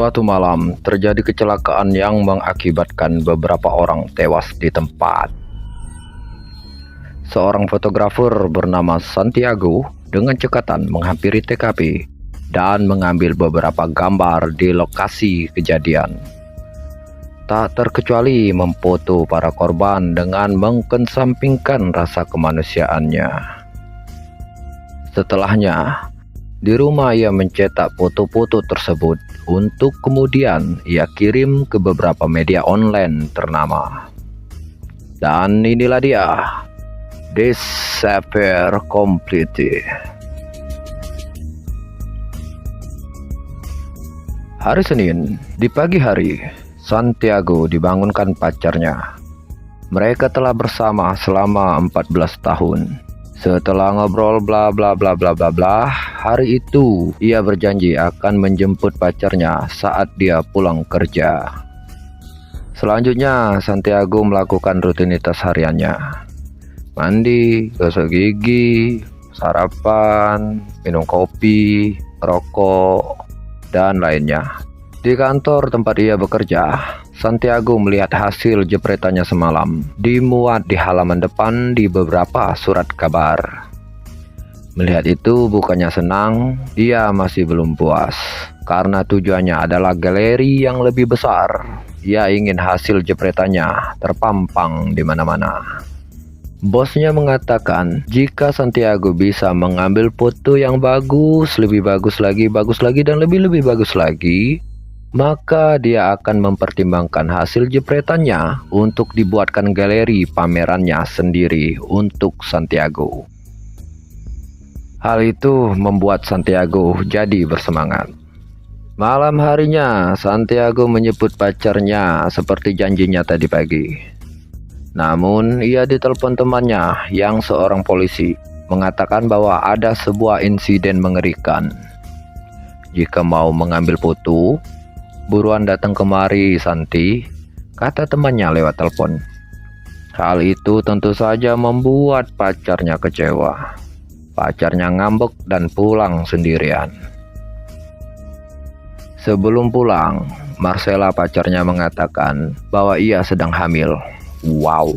Suatu malam, terjadi kecelakaan yang mengakibatkan beberapa orang tewas di tempat. Seorang fotografer bernama Santiago dengan cekatan menghampiri TKP dan mengambil beberapa gambar di lokasi kejadian. Tak terkecuali memfoto para korban dengan mengesampingkan rasa kemanusiaannya. Setelahnya, di rumah ia mencetak foto-foto tersebut untuk kemudian ia kirim ke beberapa media online ternama. Dan inilah dia, Disappear Completely. Hari Senin, di pagi hari, Santiago dibangunkan pacarnya. Mereka telah bersama selama 14 tahun. Setelah ngobrol bla bla bla bla bla bla, hari itu ia berjanji akan menjemput pacarnya saat dia pulang kerja. Selanjutnya, Santiago melakukan rutinitas hariannya. Mandi, gosok gigi, sarapan, minum kopi, rokok, dan lainnya. Di kantor tempat ia bekerja, Santiago melihat hasil jepretannya semalam dimuat di halaman depan di beberapa surat kabar. Melihat itu bukannya senang, dia masih belum puas karena tujuannya adalah galeri yang lebih besar. Ia ingin hasil jepretannya terpampang di mana-mana. Bosnya mengatakan jika Santiago bisa mengambil foto yang bagus, lebih bagus lagi, dan lebih bagus lagi, maka dia akan mempertimbangkan hasil jepretannya untuk dibuatkan galeri pamerannya sendiri untuk Santiago. Hal itu membuat Santiago jadi bersemangat. Malam harinya, Santiago menyebut pacarnya seperti janjinya tadi pagi. Namun, ia ditelepon temannya yang seorang polisi, mengatakan bahwa ada sebuah insiden mengerikan. Jika mau mengambil foto, buruan datang kemari, Santi, kata temannya lewat telepon. Hal itu tentu saja membuat pacarnya kecewa. Pacarnya ngambek dan pulang sendirian. Sebelum pulang, Marcella pacarnya mengatakan bahwa ia sedang hamil. Wow.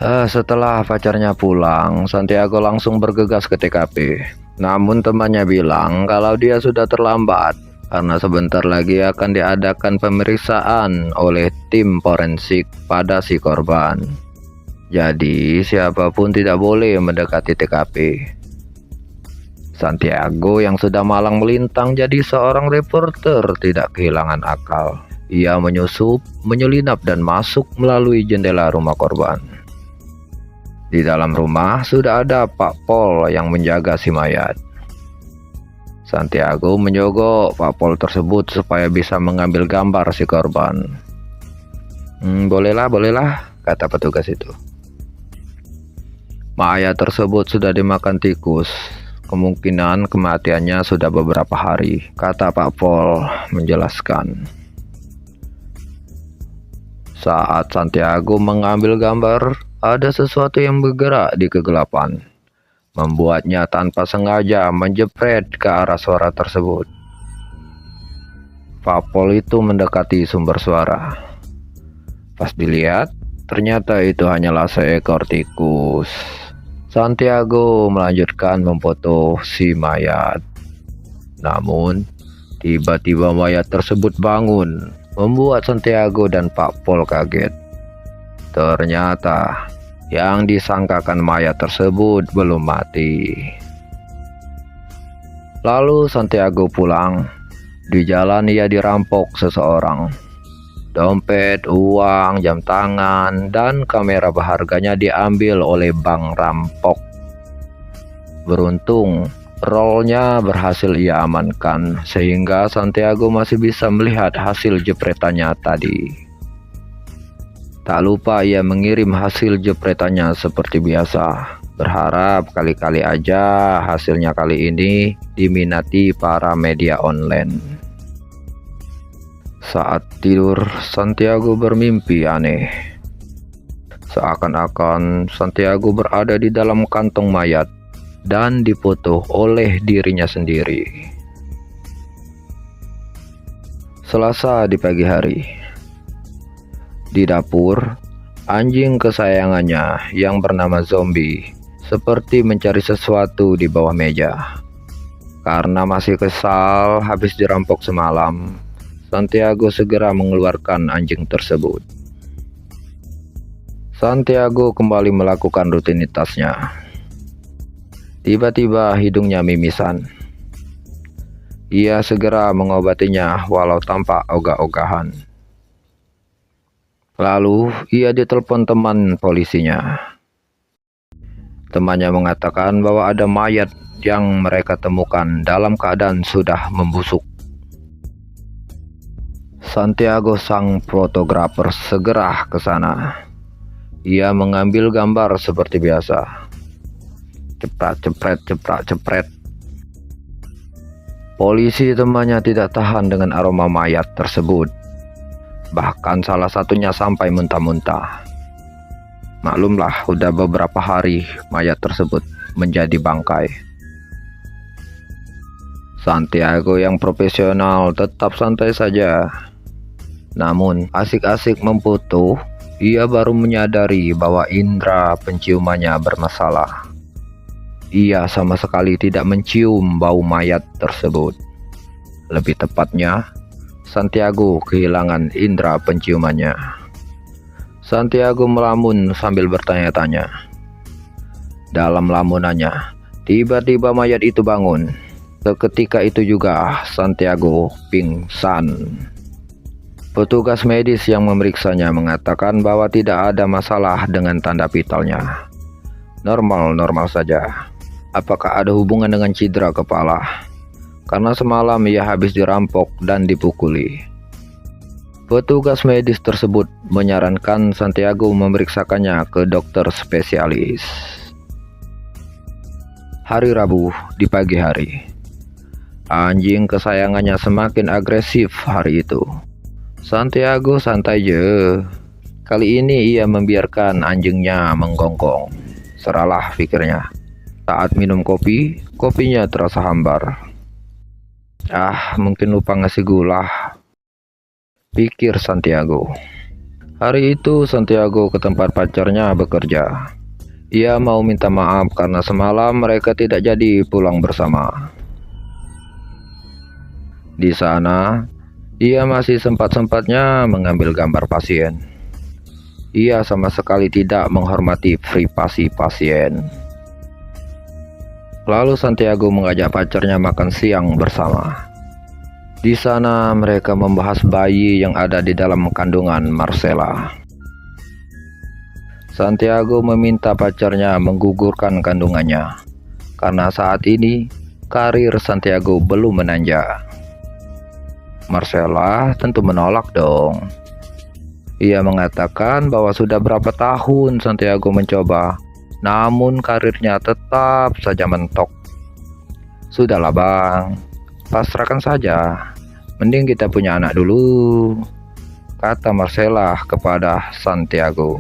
Setelah pacarnya pulang, Santiago langsung bergegas ke TKP. Namun temannya bilang kalau dia sudah terlambat karena sebentar lagi akan diadakan pemeriksaan oleh tim forensik pada si korban. Jadi siapapun tidak boleh mendekati TKP. Santiago yang sudah malang melintang jadi seorang reporter tidak kehilangan akal. Ia menyusup, menyelinap dan masuk melalui jendela rumah korban. Di dalam rumah sudah ada Pak Pol yang menjaga si mayat. Santiago menyogok Pak Pol tersebut supaya bisa mengambil gambar si korban. Bolehlah, kata petugas itu. Mayat tersebut sudah dimakan tikus. Kemungkinan kematiannya sudah beberapa hari, kata Pak Pol menjelaskan. Saat Santiago mengambil gambar, ada sesuatu yang bergerak di kegelapan, membuatnya tanpa sengaja menjepret ke arah suara tersebut. Pak Pol itu mendekati sumber suara. Pas dilihat, ternyata itu hanyalah seekor tikus. Santiago melanjutkan memfoto si mayat. Namun, tiba-tiba mayat tersebut bangun, membuat Santiago dan Pak Pol kaget. Ternyata yang disangkakan mayat tersebut belum mati. Lalu Santiago pulang. Di jalan ia dirampok seseorang. Dompet, uang, jam tangan, dan kamera berharganya diambil oleh bank rampok. Beruntung, rolnya berhasil ia amankan sehingga Santiago masih bisa melihat hasil jepretannya tadi. Tak lupa ia mengirim hasil jepretannya seperti biasa, berharap kali-kali aja hasilnya kali ini diminati para media online. Saat tidur, Santiago bermimpi aneh. Seakan-akan Santiago berada di dalam kantong mayat dan difoto oleh dirinya sendiri. Selasa di pagi hari. Di dapur, anjing kesayangannya yang bernama Zombie seperti mencari sesuatu di bawah meja. Karena masih kesal habis dirampok semalam, Santiago segera mengeluarkan anjing tersebut. Santiago kembali melakukan rutinitasnya. Tiba-tiba hidungnya mimisan. Ia segera mengobatinya walau tanpa ogah-ogahan. Lalu ia ditelepon teman polisinya. Temannya mengatakan bahwa ada mayat yang mereka temukan dalam keadaan sudah membusuk. Santiago sang fotografer segera ke sana. Ia mengambil gambar seperti biasa. Cepret. Polisi temannya tidak tahan dengan aroma mayat tersebut. Bahkan salah satunya sampai muntah-muntah. Maklumlah, udah beberapa hari mayat tersebut menjadi bangkai. Santiago yang profesional tetap santai saja. Namun asik-asik memfoto, ia baru menyadari bahwa indera penciumannya bermasalah. Ia sama sekali tidak mencium bau mayat tersebut. Lebih tepatnya, Santiago kehilangan indera penciumannya. Santiago melamun sambil bertanya-tanya. Dalam lamunannya, tiba-tiba mayat itu bangun. Seketika itu juga Santiago pingsan. Petugas medis yang memeriksanya mengatakan bahwa tidak ada masalah dengan tanda vitalnya. Normal saja. Apakah ada hubungan dengan cedera kepala? Karena semalam ia habis dirampok dan dipukuli. Petugas medis tersebut menyarankan Santiago memeriksakannya ke dokter spesialis. Hari Rabu di pagi hari. Anjing kesayangannya semakin agresif hari itu. Santiago santai je. Kali ini ia membiarkan anjingnya menggonggong. Seralah pikirnya. Saat minum kopi, kopinya terasa hambar. Mungkin lupa ngasih gula, pikir Santiago. Hari itu Santiago ke tempat pacarnya bekerja. Ia mau minta maaf karena semalam mereka tidak jadi pulang bersama. Di sana, ia masih sempat-sempatnya mengambil gambar pasien. Ia sama sekali tidak menghormati privasi pasien. Lalu Santiago mengajak pacarnya makan siang bersama. Di sana mereka membahas bayi yang ada di dalam kandungan Marcella. Santiago meminta pacarnya menggugurkan kandungannya, karena saat ini karir Santiago belum menanjak. Marcella tentu menolak dong. Ia mengatakan bahwa sudah berapa tahun Santiago mencoba, namun karirnya tetap saja mentok. Sudahlah bang, pasrahkan saja. Mending kita punya anak dulu, kata Marcella kepada Santiago.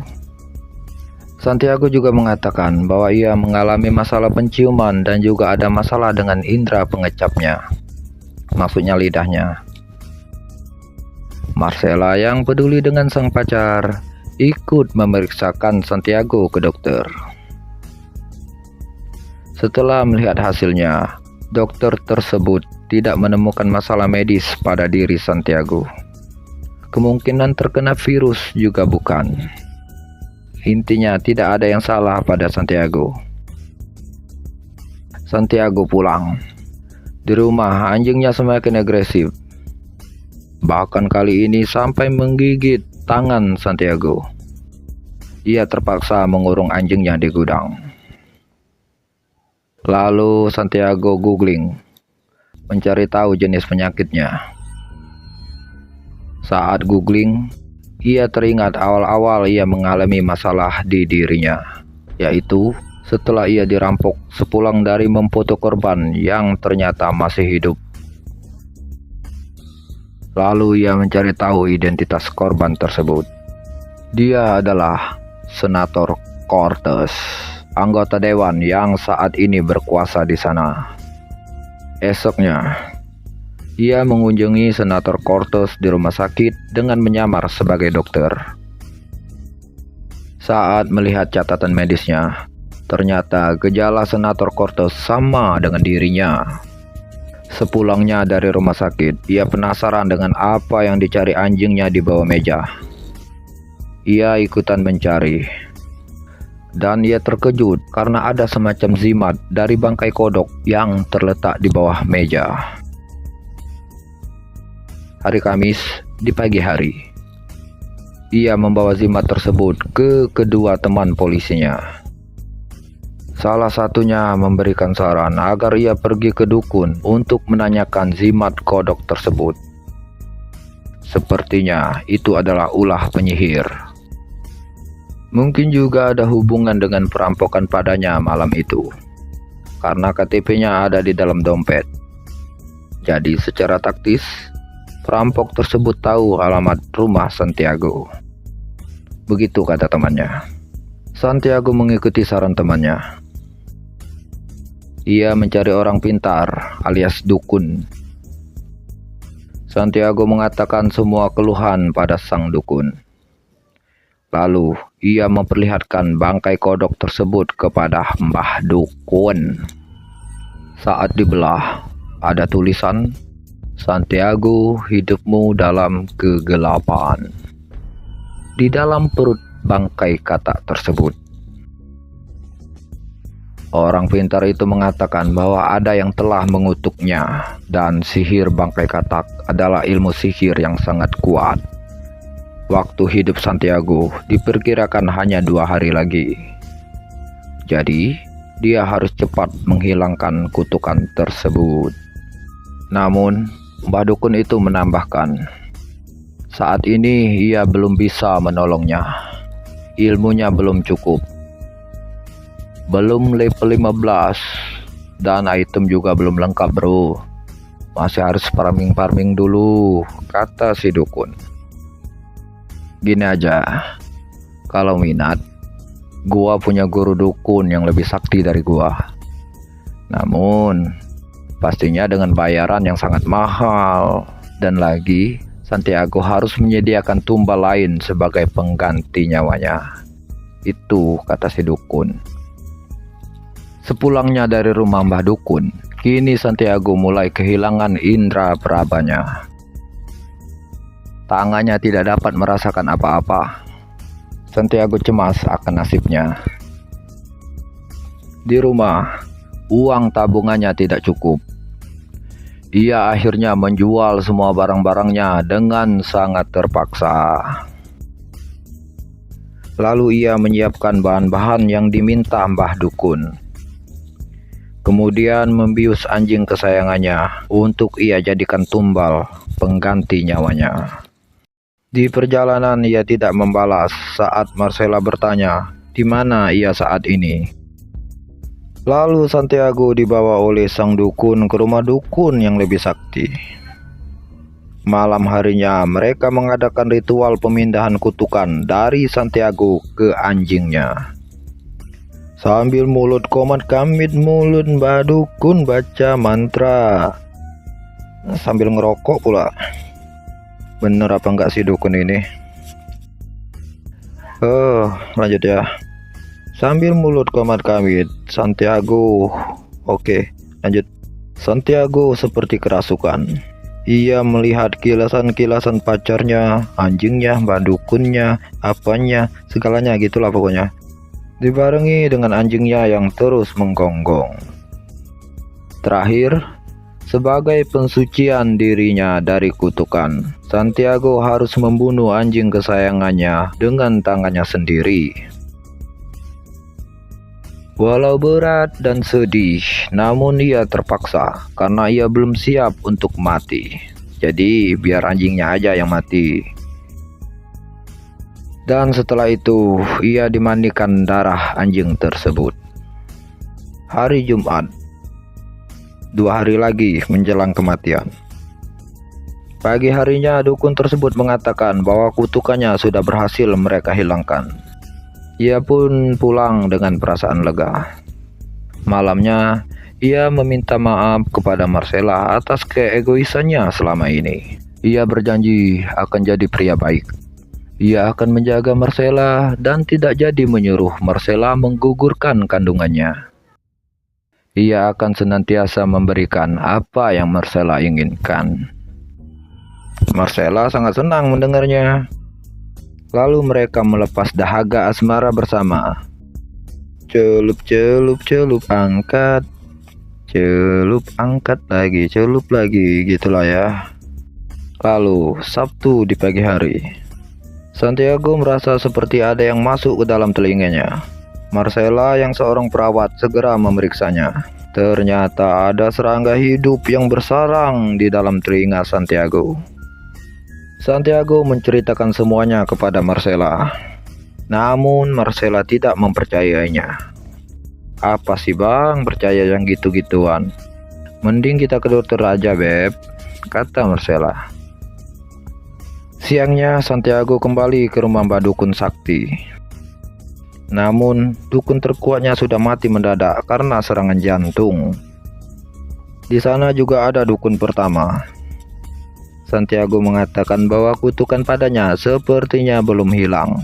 Santiago juga mengatakan bahwa ia mengalami masalah penciuman dan juga ada masalah dengan indera pengecapnya, maksudnya lidahnya. Marcella yang peduli dengan sang pacar ikut memeriksakan Santiago ke dokter. Setelah melihat hasilnya, dokter tersebut tidak menemukan masalah medis pada diri Santiago. Kemungkinan terkena virus juga bukan. Intinya tidak ada yang salah pada Santiago. Santiago pulang. Di rumah anjingnya semakin agresif. Bahkan kali ini sampai menggigit tangan Santiago. Ia terpaksa mengurung anjingnya di gudang. Lalu Santiago googling, mencari tahu jenis penyakitnya. Saat googling, ia teringat awal-awal ia mengalami masalah di dirinya, yaitu setelah ia dirampok sepulang dari memfoto korban yang ternyata masih hidup. Lalu ia mencari tahu identitas korban tersebut. Dia adalah Senator Cortez, anggota dewan yang saat ini berkuasa di sana. Esoknya, Ia mengunjungi Senator Cortez di rumah sakit dengan menyamar sebagai dokter. Saat melihat catatan medisnya, ternyata gejala Senator Cortez sama dengan dirinya. Sepulangnya dari rumah sakit, ia penasaran dengan apa yang dicari anjingnya di bawah meja. Ia ikutan mencari, dan ia terkejut karena ada semacam jimat dari bangkai kodok yang terletak di bawah meja. Hari Kamis di pagi hari, ia membawa jimat tersebut ke kedua teman polisinya. Salah satunya memberikan saran agar ia pergi ke dukun untuk menanyakan jimat kodok tersebut. Sepertinya itu adalah ulah penyihir. Mungkin juga ada hubungan dengan perampokan padanya malam itu, karena KTP-nya ada di dalam dompet. Jadi secara taktis, perampok tersebut tahu alamat rumah Santiago. Begitu kata temannya. Santiago mengikuti saran temannya. Ia mencari orang pintar alias dukun. Santiago mengatakan semua keluhan pada sang dukun. Lalu ia memperlihatkan bangkai kodok tersebut kepada Mbah Dukun. Saat dibelah, ada tulisan, "Santiago, hidupmu dalam kegelapan." Di dalam perut bangkai katak tersebut. Orang pintar itu mengatakan bahwa ada yang telah mengutuknya, dan sihir bangkai katak adalah ilmu sihir yang sangat kuat. Waktu hidup Santiago diperkirakan hanya 2 hari lagi. Jadi, dia harus cepat menghilangkan kutukan tersebut. Namun, Mbah Dukun itu menambahkan, saat ini ia belum bisa menolongnya. Ilmunya belum cukup. Belum level 15, dan item juga belum lengkap bro. Masih harus farming dulu, kata si dukun. Gini aja, kalau minat, gua punya guru dukun yang lebih sakti dari gua. Namun, pastinya dengan bayaran yang sangat mahal. Dan lagi, Santiago harus menyediakan tumbal lain sebagai pengganti nyawanya. Itu kata si dukun. Sepulangnya dari rumah Mbah Dukun, kini Santiago mulai kehilangan indera perabanya. Tangannya tidak dapat merasakan apa-apa. Santiago cemas akan nasibnya. Di rumah, uang tabungannya tidak cukup. Ia akhirnya menjual semua barang-barangnya dengan sangat terpaksa. Lalu ia menyiapkan bahan-bahan yang diminta Mbah Dukun. Kemudian membius anjing kesayangannya untuk ia jadikan tumbal pengganti nyawanya. Di perjalanan ia tidak membalas saat Marcella bertanya di mana ia saat ini. Lalu Santiago dibawa oleh sang dukun ke rumah dukun yang lebih sakti. Malam harinya mereka mengadakan ritual pemindahan kutukan dari Santiago ke anjingnya. Sambil mulut komat kamit mulut Mbah Dukun baca mantra. Sambil ngerokok pula. Bener apa enggak sih dukun ini? Lanjut ya. Sambil mulut komat kamit Santiago. Oke, lanjut. Santiago seperti kerasukan. Ia melihat kilasan-kilasan pacarnya, anjingnya, Mbah Dukunnya, apanya, segalanya gitulah pokoknya. Dibarengi dengan anjingnya yang terus menggonggong. Terakhir, sebagai pensucian dirinya dari kutukan, Santiago harus membunuh anjing kesayangannya dengan tangannya sendiri. Walau berat dan sedih, namun ia terpaksa karena ia belum siap untuk mati. Jadi biar anjingnya aja yang mati. Dan setelah itu, ia dimandikan darah anjing tersebut. Hari Jumat, 2 hari lagi menjelang kematian. Pagi harinya dukun tersebut mengatakan bahwa kutukannya sudah berhasil mereka hilangkan. Ia pun pulang dengan perasaan lega. Malamnya, Ia meminta maaf kepada Marcella atas keegoisannya selama ini. Ia berjanji akan jadi pria baik. Ia akan menjaga Marcella dan tidak jadi menyuruh Marcella menggugurkan kandungannya. Ia akan senantiasa memberikan apa yang Marcella inginkan. Marcella sangat senang mendengarnya. Lalu mereka melepas dahaga asmara bersama. Celup, celup, celup, angkat. Celup, angkat lagi, celup lagi, gitulah ya. Lalu, Sabtu di pagi hari, Santiago merasa seperti ada yang masuk ke dalam telinganya. Marcella yang seorang perawat segera memeriksanya. Ternyata ada serangga hidup yang bersarang di dalam telinga Santiago. Santiago menceritakan semuanya kepada Marcella. Namun Marcella tidak mempercayainya. Apa sih bang, percaya yang gitu-gituan? Mending kita ke dokter aja beb, kata Marcella. Siangnya Santiago kembali ke rumah Mbak Dukun Sakti. Namun dukun terkuatnya sudah mati mendadak karena serangan jantung. Di sana juga ada dukun pertama. Santiago mengatakan bahwa kutukan padanya sepertinya belum hilang.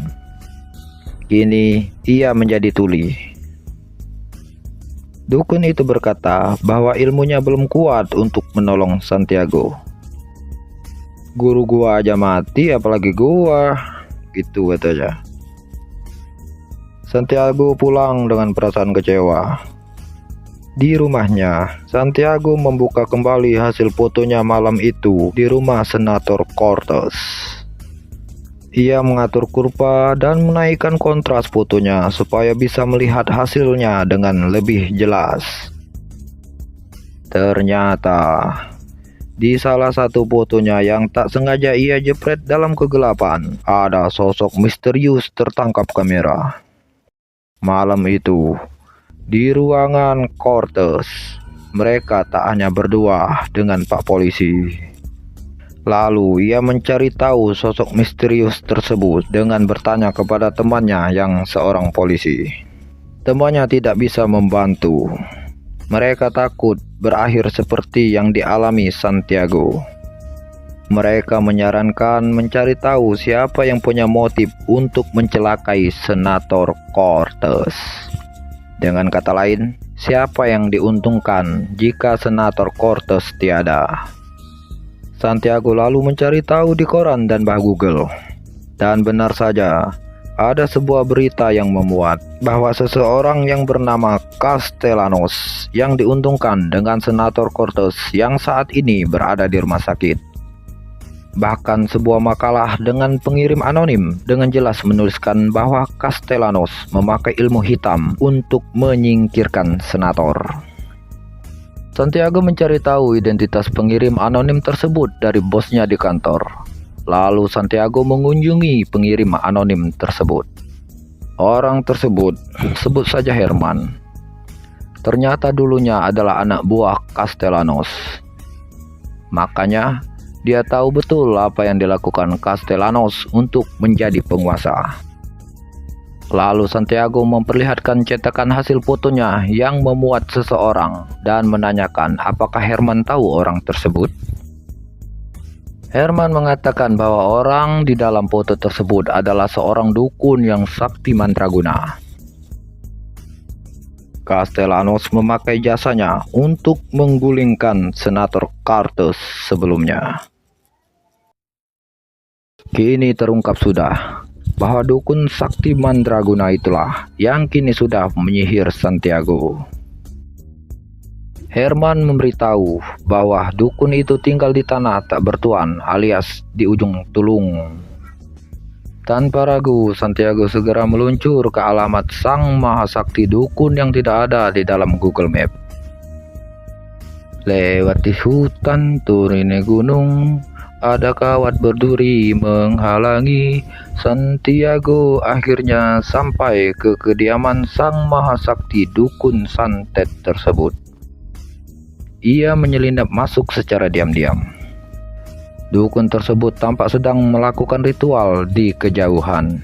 Kini ia menjadi tuli. Dukun itu berkata bahwa ilmunya belum kuat untuk menolong Santiago. Guru gua aja mati, apalagi gua, gitu katanya. Santiago pulang dengan perasaan kecewa. Di rumahnya, Santiago membuka kembali hasil fotonya malam itu di rumah Senator Cortez. Ia mengatur kurva dan menaikkan kontras fotonya supaya bisa melihat hasilnya dengan lebih jelas. Ternyata, di salah satu fotonya yang tak sengaja ia jepret dalam kegelapan, ada sosok misterius tertangkap kamera. Malam itu, di ruangan Cortez, mereka tak hanya berdua dengan Pak Polisi. Lalu ia mencari tahu sosok misterius tersebut dengan bertanya kepada temannya yang seorang polisi. Temannya tidak bisa membantu. Mereka takut berakhir seperti yang dialami Santiago. Mereka menyarankan mencari tahu siapa yang punya motif untuk mencelakai Senator Cortez. Dengan kata lain, siapa yang diuntungkan jika Senator Cortez tiada. Santiago lalu mencari tahu di koran dan bah Google. Dan benar saja, ada sebuah berita yang memuat bahwa seseorang yang bernama Castellanos yang diuntungkan dengan Senator Cortez yang saat ini berada di rumah sakit. Bahkan sebuah makalah dengan pengirim anonim dengan jelas menuliskan bahwa Castellanos memakai ilmu hitam untuk menyingkirkan senator. Santiago mencari tahu identitas pengirim anonim tersebut dari bosnya di kantor. Lalu Santiago mengunjungi pengirim anonim tersebut. Orang tersebut, sebut saja Herman. Ternyata dulunya adalah anak buah Castellanos. Makanya, dia tahu betul apa yang dilakukan Castellanos untuk menjadi penguasa. Lalu Santiago memperlihatkan cetakan hasil fotonya yang memuat seseorang dan menanyakan apakah Herman tahu orang tersebut. Herman mengatakan bahwa orang di dalam foto tersebut adalah seorang dukun yang sakti mandraguna. Castellanos memakai jasanya untuk menggulingkan Senator Cortez sebelumnya. Kini terungkap sudah bahwa dukun sakti mandraguna itulah yang kini sudah menyihir Santiago. Herman memberitahu bahwa dukun itu tinggal di tanah tak bertuan alias di ujung tulung. Tanpa ragu, Santiago segera meluncur ke alamat sang mahasakti dukun yang tidak ada di dalam Google Map. Lewati hutan, turune gunung, ada kawat berduri menghalangi. Santiago akhirnya sampai ke kediaman sang mahasakti dukun santet tersebut. Ia menyelinap masuk secara diam-diam. Dukun tersebut tampak sedang melakukan ritual di kejauhan.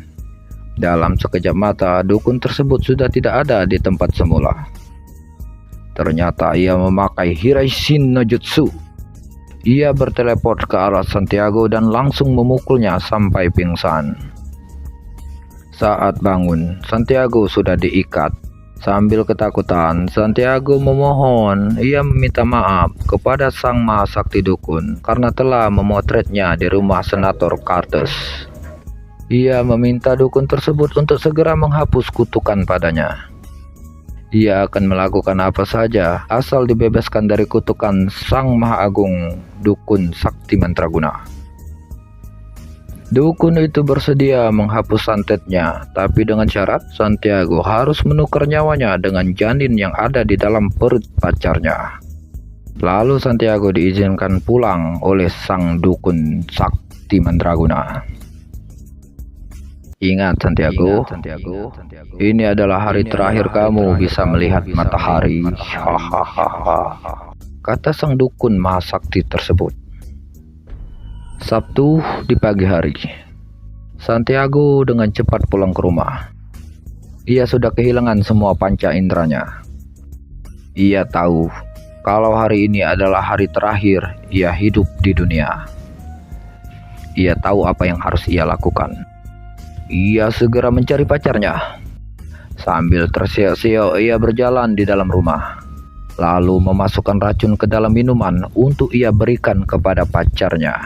Dalam sekejap mata, dukun tersebut sudah tidak ada di tempat semula. Ternyata ia memakai Hiraishin no Jutsu. Ia berteleport ke arah Santiago dan langsung memukulnya sampai pingsan. Saat bangun, Santiago sudah diikat. Sambil ketakutan, Santiago memohon, ia meminta maaf kepada sang mahasakti dukun karena telah memotretnya di rumah Senator Cartes. Ia meminta dukun tersebut untuk segera menghapus kutukan padanya. Ia akan melakukan apa saja asal dibebaskan dari kutukan sang Maha Agung dukun sakti mantraguna. Dukun itu bersedia menghapus santetnya, tapi dengan syarat Santiago harus menukar nyawanya dengan janin yang ada di dalam perut pacarnya. Lalu Santiago diizinkan pulang oleh sang dukun sakti mandraguna. Ingat Santiago, ini adalah hari terakhir kamu bisa melihat matahari. Hahaha, kata sang dukun mahasakti tersebut. Sabtu di pagi hari, Santiago dengan cepat pulang ke rumah. Ia sudah kehilangan semua panca inderanya. Ia tahu kalau hari ini adalah hari terakhir ia hidup di dunia. Ia tahu apa yang harus ia lakukan. Ia segera mencari pacarnya. Sambil terseok-seok ia berjalan di dalam rumah, lalu memasukkan racun ke dalam minuman untuk ia berikan kepada pacarnya.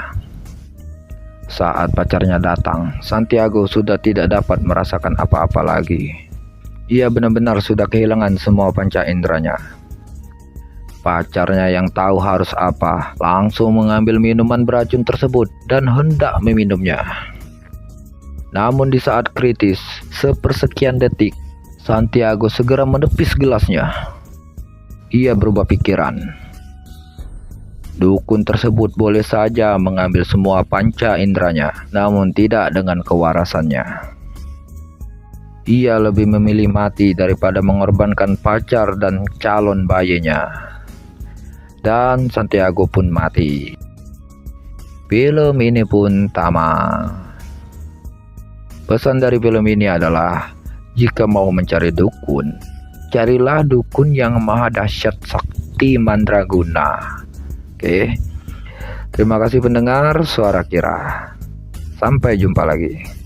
Saat pacarnya datang, Santiago sudah tidak dapat merasakan apa-apa lagi. Ia benar-benar sudah kehilangan semua panca inderanya. Pacarnya yang tahu harus apa, langsung mengambil minuman beracun tersebut dan hendak meminumnya. Namun di saat kritis, sepersekian detik, Santiago segera menepis gelasnya. Ia berubah pikiran. Dukun tersebut boleh saja mengambil semua panca inderanya, namun tidak dengan kewarasannya. Ia lebih memilih mati daripada mengorbankan pacar dan calon bayinya. Dan Santiago pun mati. Film ini pun tamat. Pesan dari film ini adalah, jika mau mencari dukun, carilah dukun yang maha dahsyat sakti mandraguna. Oke, terima kasih pendengar Suara Kira. Sampai jumpa lagi.